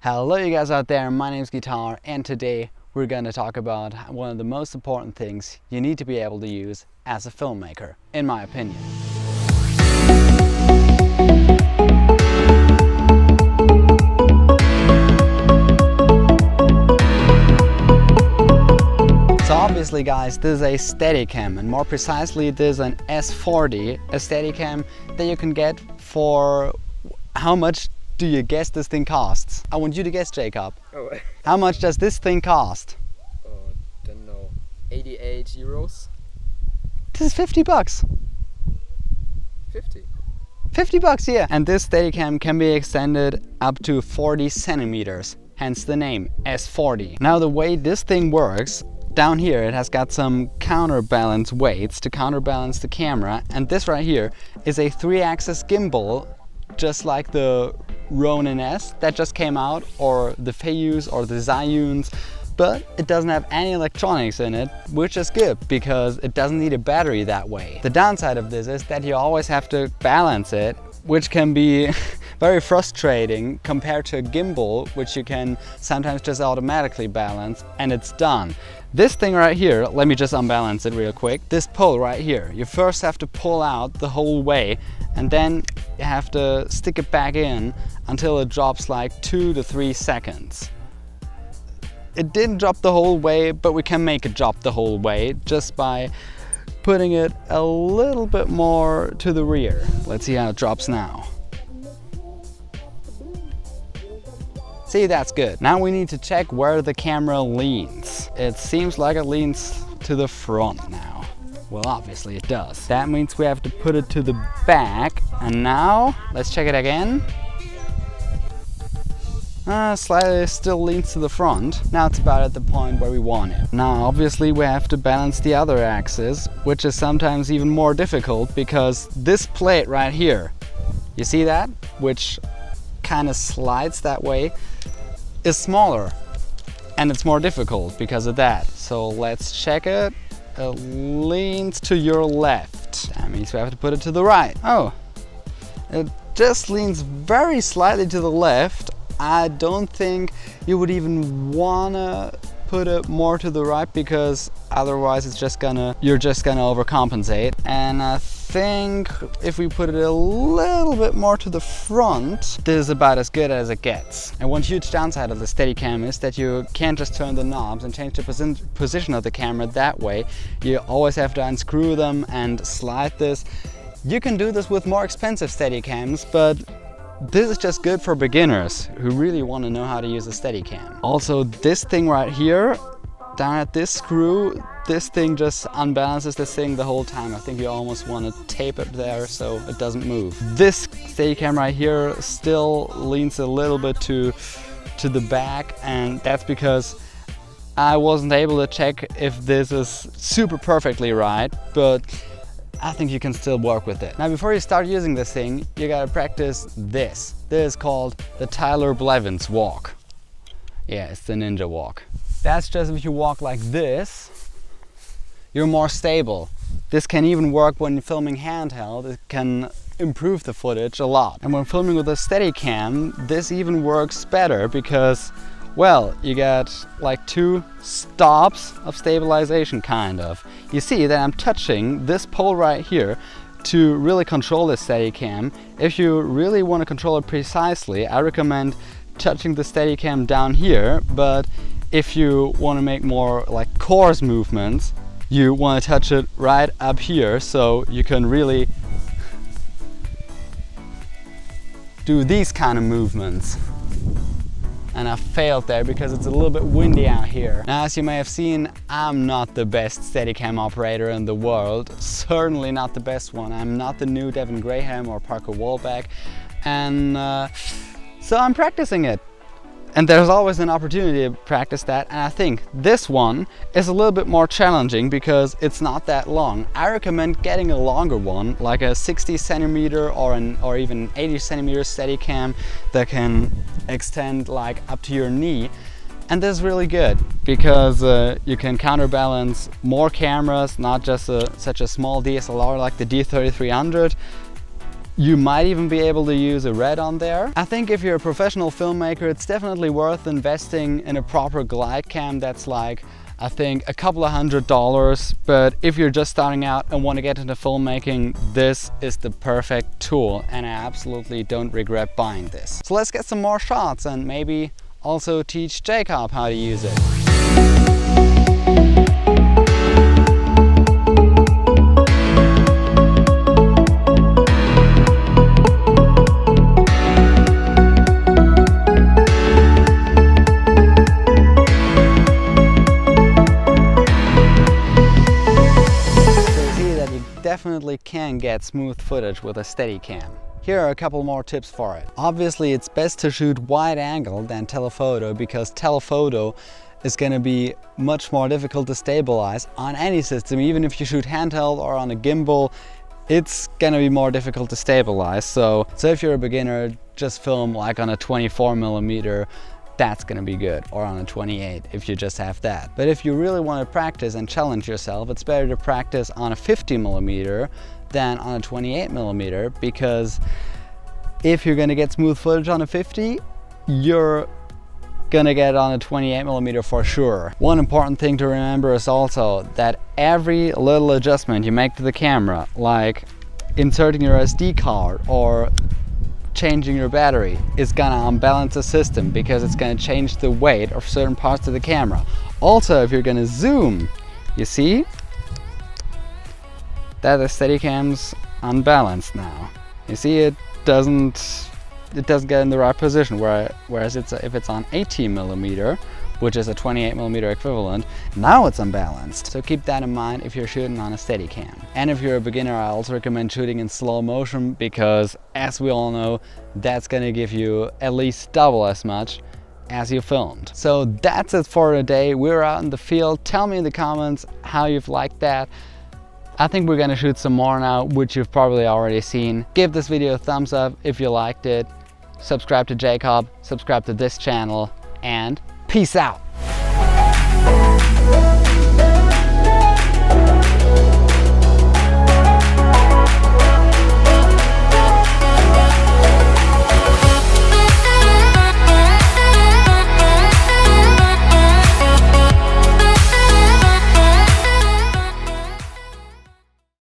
Hello you guys out there, my name is Guitar and today we're going to talk about one of the most important things you need to be able to use as a filmmaker, in my opinion. So obviously guys, this is a Steadicam, and more precisely this is an S40, a Steadicam that you can get for how much do you guess this thing costs? I want you to guess, Jacob. Oh. How much does this thing cost? Don't know. 88 euros? This is 50 bucks. 50? 50 bucks, yeah. And this Steadicam can be extended up to 40 centimeters, hence the name S40. Now the way this thing works, down here it has got some counterbalance weights to counterbalance the camera, and this right here is a 3-axis gimbal, just like the Ronin S that just came out, or the Feiyus or the Zhiyuns, but it doesn't have any electronics in it, which is good because it doesn't need a battery that way. The downside of this is that you always have to balance it, which can be very frustrating compared to a gimbal, which you can sometimes just automatically balance and it's done. This thing right here, let me just unbalance it real quick. This pole right here, you first have to pull out the whole way and then you have to stick it back in until it drops like 2 to 3 seconds. It didn't drop the whole way, but we can make it drop the whole way just by putting it a little bit more to the rear. Let's see how it drops now. See, that's good. Now we need to check where the camera leans. It seems like it leans to the front now. Well, obviously it does. That means we have to put it to the back. And now, let's check it again. Slightly still leans to the front. Now it's about at the point where we want it. Now obviously we have to balance the other axis, which is sometimes even more difficult because this plate right here, you see that? Which kind of slides that way, is smaller. And it's more difficult because of that. So let's check it. It leans to your left. That means we have to put it to the right. Oh, it just leans very slightly to the left. I don't think you would even wanna put it more to the right because otherwise you're just gonna overcompensate. And I think if we put it a little bit more to the front, this is about as good as it gets. And one huge downside of the Steadicam is that you can't just turn the knobs and change the position of the camera that way. You always have to unscrew them and slide this. You can do this with more expensive Steadicams, but this is just good for beginners who really want to know how to use a Steadicam. Also, this thing right here, down at this screw, this thing just unbalances this thing the whole time. I think you almost want to tape it there so it doesn't move. This Steadicam right here still leans a little bit to the back, and that's because I wasn't able to check if this is super perfectly right, but I think you can still work with it. Now before you start using this thing, you gotta practice this. This is called the Tyler Blevins walk. Yeah, it's the ninja walk. That's just if you walk like this, you're more stable. This can even work when filming handheld. It can improve the footage a lot. And when filming with a Steadicam, this even works better because, well, you get like 2 stops of stabilization, kind of. You see that I'm touching this pole right here to really control the Steadicam. If you really want to control it precisely, I recommend touching the Steadicam down here, but if you want to make more like coarse movements, you want to touch it right up here so you can really do these kind of movements. And I failed there because it's a little bit windy out here. Now, as you may have seen, I'm not the best Steadicam operator in the world. Certainly not the best one. I'm not the new Devin Graham or Parker Wallback. And so I'm practicing it. And there's always an opportunity to practice that, and I think this one is a little bit more challenging because it's not that long. I recommend getting a longer one, like a 60 centimeter or even 80 centimeter Steadicam that can extend like up to your knee. And this is really good because you can counterbalance more cameras, not just such a small DSLR like the D3300. You might even be able to use a red on there. I think if you're a professional filmmaker, it's definitely worth investing in a proper glide cam that's like, I think, a couple of $100s. But if you're just starting out and want to get into filmmaking, this is the perfect tool, and I absolutely don't regret buying this. So let's get some more shots and maybe also teach Jacob how to use it. Definitely can get smooth footage with a Steadicam. Here are a couple more tips for it. Obviously, it's best to shoot wide angle than telephoto, because telephoto is going to be much more difficult to stabilize on any system. Even if you shoot handheld or on a gimbal, it's going to be more difficult to stabilize. So if you're a beginner, just film like on a 24mm. That's gonna be good, or on a 28 if you just have that. But if you really want to practice and challenge yourself, it's better to practice on a 50mm than on a 28mm, because if you're gonna get smooth footage on a 50, you're gonna get on a 28mm for sure. One important thing to remember is also that every little adjustment you make to the camera, like inserting your SD card or changing your battery, is gonna unbalance the system, because it's gonna change the weight of certain parts of the camera. Also, if you're gonna zoom, you see that the Steadicam's unbalanced now. You see, it doesn't get in the right position, whereas if it's on 18mm, which is a 28mm equivalent, now it's unbalanced. So keep that in mind if you're shooting on a Steadicam. And if you're a beginner, I also recommend shooting in slow motion, because as we all know, that's gonna give you at least double as much as you filmed. So that's it for today. We're out in the field. Tell me in the comments how you've liked that. I think we're gonna shoot some more now, which you've probably already seen. Give this video a thumbs up if you liked it. Subscribe to Jacob, subscribe to this channel, and peace out.